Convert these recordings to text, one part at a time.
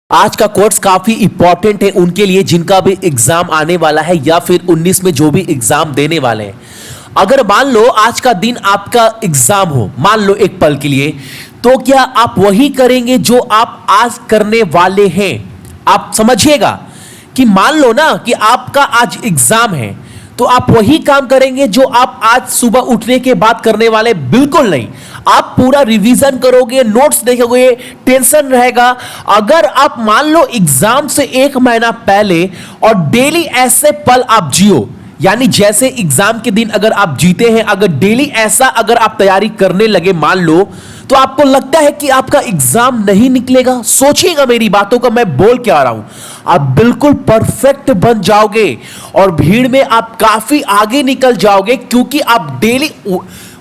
आज का कोर्स काफी इंपॉर्टेंट है उनके लिए जिनका भी एग्जाम आने वाला है या फिर 19 में जो भी एग्जाम देने वाले हैं। अगर मान लो आज का दिन आपका एग्जाम हो, मान लो एक पल के लिए, तो क्या आप वही करेंगे जो आप आज करने वाले हैं? आप समझिएगा कि मान लो ना कि आपका आज एग्जाम है, तो आप वही काम करेंगे जो आप आज सुबह उठने के बाद करने वाले? बिल्कुल नहीं। आप पूरा रिवीजन करोगे, नोट्स देखोगे, टेंशन रहेगा। अगर आप मान लो एग्जाम से एक महीना पहले और डेली ऐसे पल आप जियो, यानी जैसे एग्जाम के दिन अगर आप जीते हैं, अगर डेली ऐसा अगर आप तैयारी करने लगे मान लो, तो आपको लगता है कि आपका एग्जाम नहीं निकलेगा। सोचिएगा मेरी बातों का मैं बोल क्या रहा हूं। आप बिल्कुल परफेक्ट बन जाओगे और भीड़ में आप काफी आगे निकल जाओगे, क्योंकि आप डेली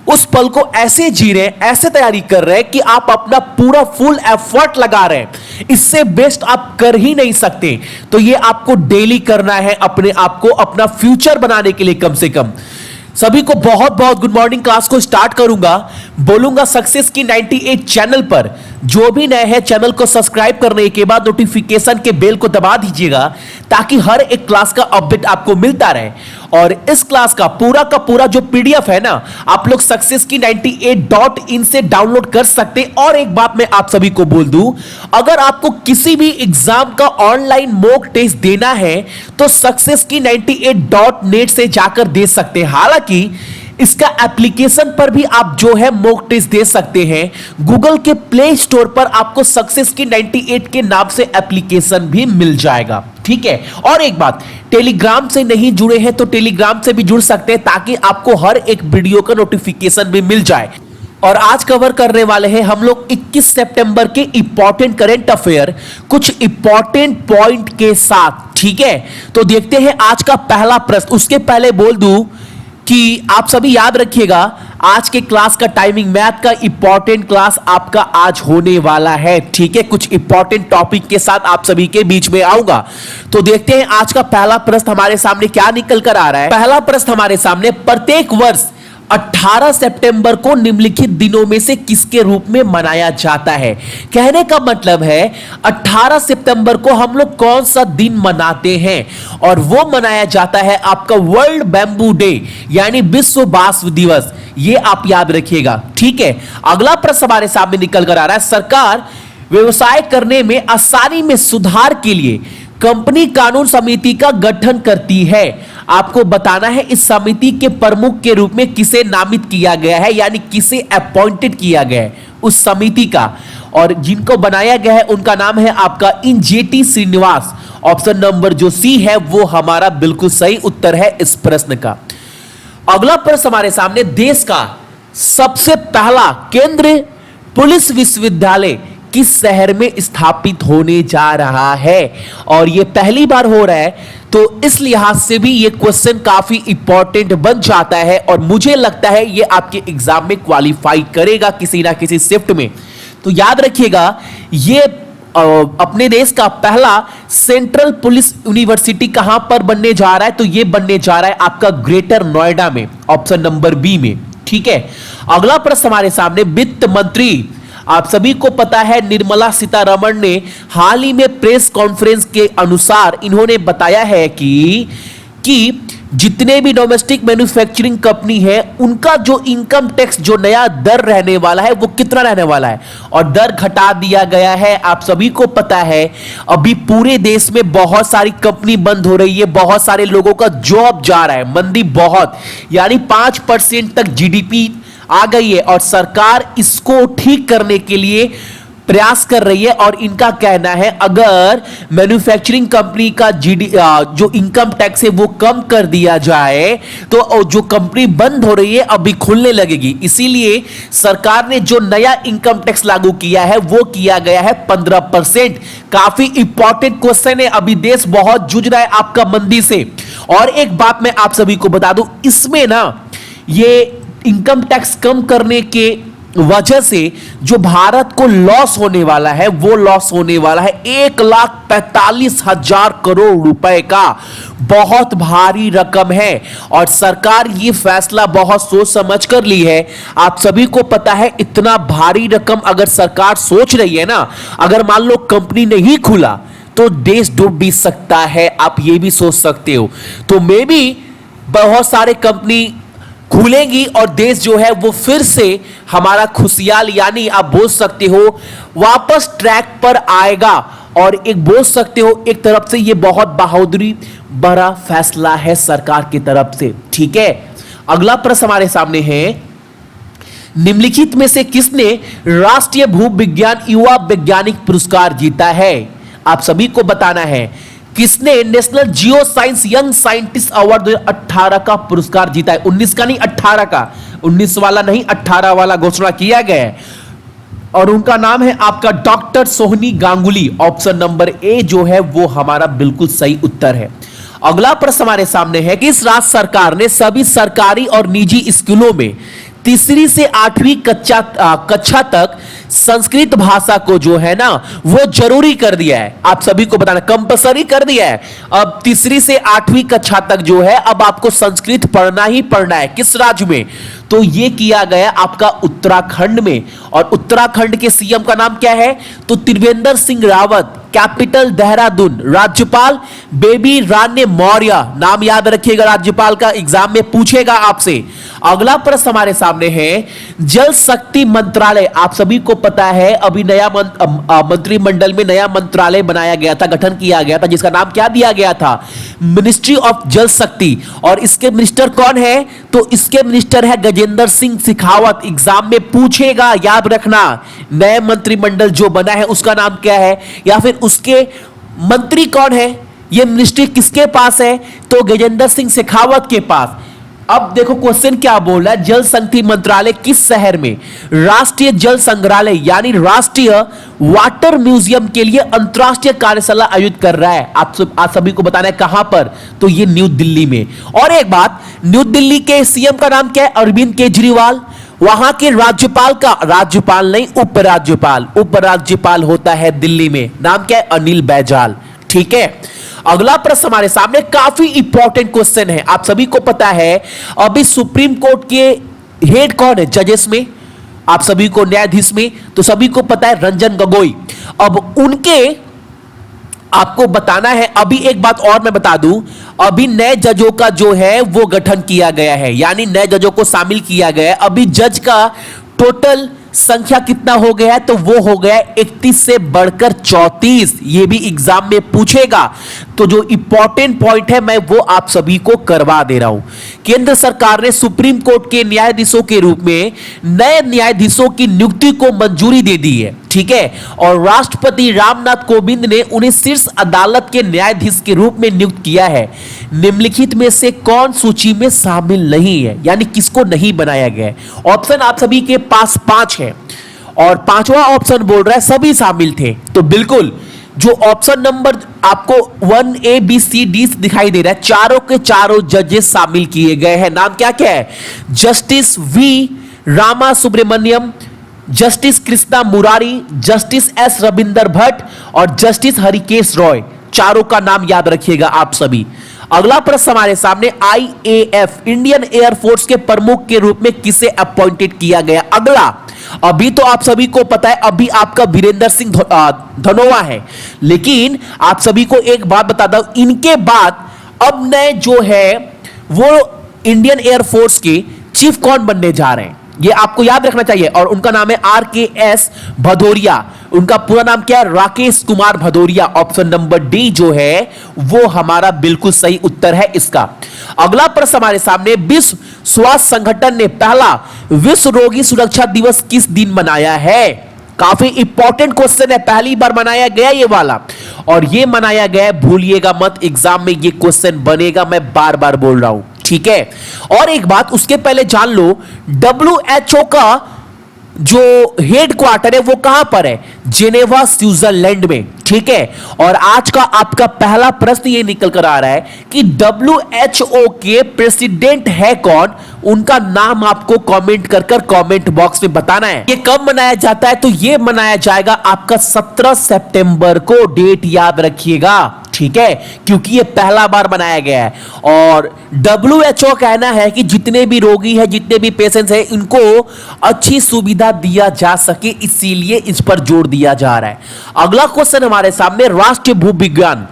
उस पल को ऐसे जी रहे हैं, ऐसे तैयारी कर रहे हैं कि आप अपना पूरा फुल एफर्ट लगा रहे हैं। इससे बेस्ट आप कर ही नहीं सकते। तो ये आपको डेली करना है, अपने आप को अपना फ्यूचर बनाने के लिए कम से कम। सभी को बहुत बहुत गुड मॉर्निंग। क्लास को स्टार्ट करूंगा, बोलूंगा सक्सेस की 98 चैनल पर। जो भी नए हैं चैनल को सब्सक्राइब करने के बाद नोटिफिकेशन के बेल को दबा दीजिएगा, ताकि हर एक क्लास का अपडेट आपको मिलता रहे। और इस क्लास का पूरा जो पीडीएफ है ना, आप लोग सक्सेस की 98.in से डाउनलोड कर सकते हैं। और एक बात मैं आप सभी को बोल दूं, अगर आपको किसी भी एग्जाम का ऑनलाइन मॉक टेस्ट देना है तो सक्सेस की 98.net से जाकर दे सकते हैं। हालांकि इसका एप्लीकेशन पर भी आप जो है मॉक टेस्ट दे सकते हैं। गूगल के प्ले स्टोर पर आपको सक्सेस की 98 के नाम से एप्लीकेशन भी मिल जाएगा, ठीक है। और एक बात, टेलीग्राम से नहीं जुड़े हैं तो टेलीग्राम से भी जुड़ सकते हैं, ताकि आपको हर एक वीडियो का नोटिफिकेशन भी मिल जाए। और आज कवर करने वाले हैं हम लोग 21 सितंबर के इंपॉर्टेंट करंट अफेयर, कुछ इंपॉर्टेंट पॉइंट के साथ, ठीक है। तो देखते हैं आज का पहला प्रश्न। उसके पहले बोल दूं कि आप सभी याद रखिएगा, आज के क्लास का टाइमिंग, मैथ का इंपॉर्टेंट क्लास आपका आज होने वाला है, ठीक है। कुछ इंपॉर्टेंट टॉपिक के साथ आप सभी के बीच में आऊंगा। तो देखते हैं आज का पहला प्रश्न हमारे सामने क्या निकल कर आ रहा है। पहला प्रश्न हमारे सामने, प्रत्येक वर्ष 18 सितंबर को निम्नलिखित दिनों में से किसके रूप में मनाया जाता है? कहने का मतलब है 18 सितंबर को हम लोग कौन सा दिन मनाते हैं? और वो मनाया जाता है आपका वर्ल्ड बैम्बू डे, यानी विश्व बांस दिवस। ये आप याद रखिएगा, ठीक है। अगला प्रश्न हमारे सामने निकल कर आ रहा है, सरकार व्यवसाय करने में आसानी में सुधार के लिए कंपनी कानून समिति का गठन करती है। आपको बताना है इस समिति के प्रमुख के रूप में किसे नामित किया गया है, यानी किसे अपॉइंटेड किया गया है उस समिति का। और जिनको बनाया गया है उनका नाम है आपका इंजेटी श्रीनिवास। ऑप्शन नंबर जो सी है वो हमारा बिल्कुल सही उत्तर है इस प्रश्न का। अगला प्रश्न हमारे सामने, देश का सबसे पहला केंद्रीय पुलिस विश्वविद्यालय किस शहर में स्थापित होने जा रहा है? और यह पहली बार हो रहा है, तो इस लिहाज से भी यह क्वेश्चन काफी इंपॉर्टेंट बन जाता है और मुझे लगता है यह आपके एग्जाम में क्वालिफाई करेगा किसी ना किसी शिफ्ट में। तो याद रखिएगा, यह अपने देश का पहला सेंट्रल पुलिस यूनिवर्सिटी कहां पर बनने जा रहा है? तो यह बनने जा रहा है आपका ग्रेटर नोएडा में, ऑप्शन नंबर बी में, ठीक है। अगला प्रश्न हमारे सामने, वित्त मंत्री, आप सभी को पता है निर्मला सीतारमण ने हाल ही में प्रेस कॉन्फ्रेंस के अनुसार इन्होंने बताया है कि जितने भी डोमेस्टिक मैन्युफैक्चरिंग कंपनी है उनका जो इनकम टैक्स जो नया दर रहने वाला है वो कितना रहने वाला है, और दर घटा दिया गया है। आप सभी को पता है अभी पूरे देश में बहुत सारी कंपनी बंद हो रही है, बहुत सारे लोगों का जॉब जा रहा है, मंदी बहुत, यानी 5% तक जीडीपी आ गई है। और सरकार इसको ठीक करने के लिए प्रयास कर रही है। और इनका कहना है अगर मैन्युफैक्चरिंग कंपनी का जो इनकम टैक्स है वो कम कर दिया जाए तो जो कंपनी बंद हो रही है अभी खुलने लगेगी। इसीलिए सरकार ने जो नया इनकम टैक्स लागू किया है वो किया गया है 15%। काफी इंपॉर्टेंट क्वेश्चन है, अभी देश बहुत जूझ रहा है आपका मंदी से। और एक बात मैं आप सभी को बता दूं, इसमें ना ये इनकम टैक्स कम करने के वजह से जो भारत को लॉस होने वाला है वो लॉस होने वाला है 1,45,000 करोड़ रुपए का। बहुत भारी रकम है और सरकार ये फैसला बहुत सोच समझ कर ली है। आप सभी को पता है इतना भारी रकम अगर सरकार सोच रही है ना, अगर मान लो कंपनी नहीं खुला तो देश डूब भी सकता है, आप ये भी सोच सकते हो। तो मे बी बहुत सारे कंपनी खुलेंगी और देश जो है वो फिर से हमारा खुशहाल यानी आप बोल सकते हो वापस ट्रैक पर आएगा। और एक बोल सकते हो एक तरफ से ये बहुत बहादुरी बड़ा फैसला है सरकार की तरफ से। ठीक है, अगला प्रश्न हमारे सामने है, निम्नलिखित में से किसने राष्ट्रीय भूविज्ञान युवा वैज्ञानिक पुरस्कार जीता है? आप सभी को बताना है किसने national geo science young scientist award 2018 का पुरस्कार जीता है। 19 का नहीं 18 का, 19 वाला नहीं 18 वाला घोषणा किया गया है और उनका नाम है आपका doctor Sohini Ganguly. Option number A जो है वो हमारा बिल्कुल सही उत्तर है। अगला प्रश्न हमारे सामने है कि इस राज्य सरकार ने सभी सरकारी और निजी स्कूलों में तीसरी से 8वीं कक्षा तक संस्कृत भाषा को जो है ना वो जरूरी कर दिया है। आप सभी को बताना कंपलसरी कर दिया है। अब तीसरी से 8वीं कक्षा तक जो है अब आपको संस्कृत पढ़ना ही पढ़ना है। किस राज्य में? तो ये किया गया आपका उत्तराखंड में। और उत्तराखंड के सीएम का नाम क्या है? तो त्रिवेंद्र सिंह रावत। कैपिटल देहरादून। राज्यपाल बेबी रानी मौर्य। नाम याद रखिएगा, राज्यपाल का एग्जाम में पूछेगा आपसे। अगला प्रश्न हमारे सामने है, जल शक्ति मंत्रालय। आप सभी को पता है अभी नया मंत्रिमंडल में नया मंत्रालय बनाया गया था, गठन किया गया था, जिसका नाम क्या दिया गया था? मिनिस्ट्री ऑफ जल शक्ति। और इसके मिनिस्टर कौन है? तो इसके मिनिस्टर है गजेंद्र सिंह शेखावत। एग्जाम में पूछेगा, याद रखना। नए मंत्रिमंडल जो बना है उसका नाम क्या है, या फिर उसके मंत्री कौन है, यह मिनिस्ट्री किसके पास है? तो गजेंद्र सिंह शेखावत के पास। अब देखो क्वेश्चन क्या बोल रहा है, जल शक्ति मंत्रालय किस शहर में राष्ट्रीय जल संग्रहालय यानी राष्ट्रीय वाटर म्यूजियम के लिए अंतरराष्ट्रीय कार्यशाला आयोजित कर रहा है? आप सभी को बताना है कहां पर? तो ये न्यू दिल्ली में। और एक बात, न्यू दिल्ली के सीएम का नाम क्या है? अरविंद केजरीवाल। वहां के राज्यपाल का, राज्यपाल नहीं उपराज्यपाल, उपराज्यपाल होता है दिल्ली में, नाम क्या है? अनिल बैजल। ठीक है, अगला प्रश्न हमारे सामने काफी इंपॉर्टेंट क्वेश्चन है। आप सभी को पता है अभी सुप्रीम कोर्ट के हेड कौन है जजेस में? आप सभी को न्यायाधीश में तो सभी को पता है रंजन गोगोई। अब उनके आपको बताना है, अभी एक बात और मैं बता दूं, अभी नए जजों का जो है वो गठन किया गया है, यानी नए जजों को शामिल किया गया है। अभी जज का टोटल संख्या कितना हो गया है? तो वो हो गया 31 से बढ़कर 34। ये भी एग्जाम में पूछेगा। तो जो इंपॉर्टेंट पॉइंट है मैं वो आप सभी को करवा दे रहा हूं। केंद्र सरकार ने सुप्रीम कोर्ट के न्यायाधीशों के रूप में नए न्यायाधीशों की नियुक्ति को मंजूरी दे दी है। ठीक है, और राष्ट्रपति रामनाथ कोविंद ने उन्हें शीर्ष अदालत के न्यायाधीश के रूप में नियुक्त किया है। निम्नलिखित में से कौन सूची में शामिल नहीं है, यानी किसको नहीं बनाया गया है? ऑप्शन आप सभी के पास 5 है और 5वां ऑप्शन बोल रहा है सभी शामिल थे। तो बिल्कुल जो ऑप्शन नंबर आपको 1 A B C D दिखाई दे रहा है, चारों के चारों जजेस शामिल किए गए हैं। नाम क्या क्या है? Justice V Rama Subramaniam, justice Krishna Murari, justice S Ravinder Bhatt और जस्टिस हरिकेश रॉय। चारों का नाम याद रखिएगा आप सभी। अगला प्रश्न हमारे सामने, IAF इंडियन एयरफोर्स के प्रमुख के रूप में किसे अपॉइंटेड किया गया? अगला, अभी तो आप सभी को पता है अभी आपका वीरेंद्र सिंह धनोआ है, लेकिन आप सभी को एक बात बता दूं, इनके बाद अब नए जो है वो इंडियन एयरफोर्स के चीफ कौन बनने जा रहे हैं, ये आपको याद रखना चाहिए। और उनका नाम है RKS भदौरिया। उनका पूरा नाम क्या है? Rakesh Kumar Bhadauria. Option number D जो है वो हमारा बिल्कुल सही उत्तर है इसका। अगला प्रश्न हमारे सामने, विश्व स्वास्थ्य संगठन ने पहला विश्व रोगी सुरक्षा दिवस किस दिन मनाया है? काफी इंपॉर्टेंट क्वेश्चन है, पहली बार मनाया गया ये वाला, और ये मनाया गया, भूलिएगा मत, एग्जाम में ये क्वेश्चन बनेगा, मैं बार बार बोल रहा हूं। ठीक है, और एक बात उसके पहले जान लो, WHO का जो हेड क्वार्टर है वो कहां पर है? जेनेवा स्विट्जरलैंड में। ठीक है, और आज का आपका पहला प्रश्न ये निकल कर आ रहा है कि WHO के प्रेसिडेंट है कौन? उनका नाम आपको कमेंट कर कमेंट बॉक्स में बताना है। ये कब मनाया जाता है? तो ये मनाया जाएगा आपका 17 सितंबर को, डेट याद रखिएगा, ठीक है, क्योंकि ये पहला बार बनाया गया है। और WHO कहना है कि जितने भी रोगी हैं, जितने भी पेशेंट्स हैं, इनको अच्छी सुविधा दिया जा सके, इसीलिए इस पर जोर दिया जा रहा है। अगला क्वेश्चन हमारे सामने, राष्ट्रीय भूविज्ञान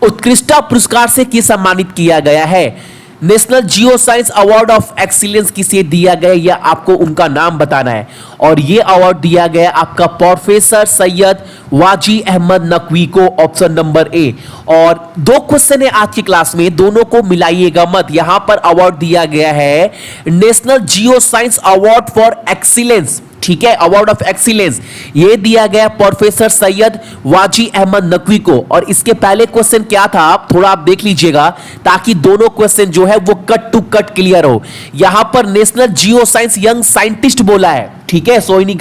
उत्कृष्टता पुरस्कार से किसे सम्मानित किया गया है? National geo science award of excellence किसे दिया गया, या आपको उनका नाम बताना है। और ये अवार्ड दिया गया आपका प्रोफेसर सैयद वाजी अहमद नकवी को, ऑप्शन नंबर ए। और दो क्वेश्चन है आज की क्लास में, दोनों को मिलाइएगा मत। यहां पर अवार्ड दिया गया है national geo science award for excellence, ठीक है, अवार्ड ऑफ एक्सीलेंस, ये दिया गया प्रोफेसर सैयद वाजी अहमद नकवी को। और इसके पहले क्वेश्चन क्या था, थोड़ा आप देख लीजिएगा, ताकि दोनों क्वेश्चन जो है वो कट टू कट क्लियर हो। यहां पर national geo science young scientist बोला है, ठीक है, सोहिनी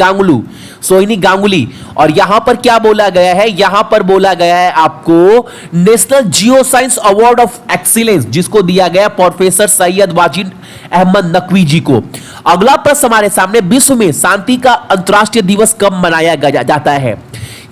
गांगुली। और यहां पर क्या बोला गया है? यहां पर बोला गया है आपको national geo science award of excellence, जिसको दिया गया प्रोफेसर सैयद वाजिद अहमद नकवी जी को। अगला प्रश्न हमारे सामने, विश्व में शांति का अंतर्राष्ट्रीय दिवस कब मनाया जाता है?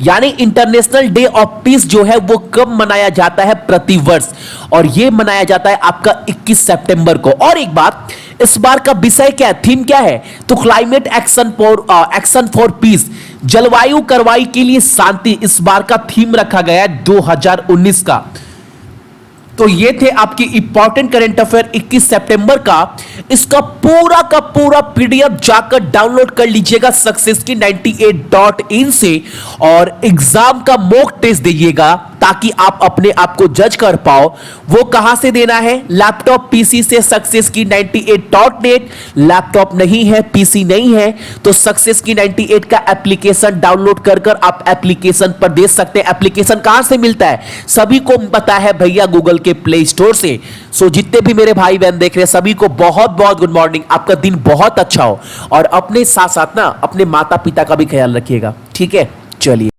यानी इंटरनेशनल डे ऑफ पीस जो है वो कब मनाया जाता है प्रति वर्ष? और ये मनाया जाता है आपका 21 सितंबर को। और एक बात, इस बार का विषय क्या है, थीम क्या है? तो क्लाइमेट एक्शन फॉर पीस, जलवायु कार्रवाई के लिए शांति, इस बार का थीम रखा गया है 2019 का। तो ये थे आपकी इंपॉर्टेंट करंट अफेयर 21 सितंबर का। इसका पूरा पीडीएफ जाकर डाउनलोड कर लीजिएगा successkey98.in से, और एग्जाम का मॉक टेस्ट दीजिएगा ताकि आप अपने आप को जज कर पाओ। वो कहां से देना है? लैपटॉप पीसी से successkey98.net। लैपटॉप नहीं है, पीसी नहीं है, तो successkey98 का एप्लीकेशन डाउनलोड कर आप एप्लीकेशन पर दे सकते हैं। एप्लीकेशन कहां से मिलता है? सभी को पता है भैया, गूगल के प्ले स्टोर से। सो जितने भी मेरे भाई बहन देख रहे हैं, सभी को बहुत बहुत गुड मॉर्निंग, आपका दिन बहुत अच्छा हो। और अपने साथ साथ ना अपने माता पिता का भी ख्याल रखिएगा, ठीक है, चलिए।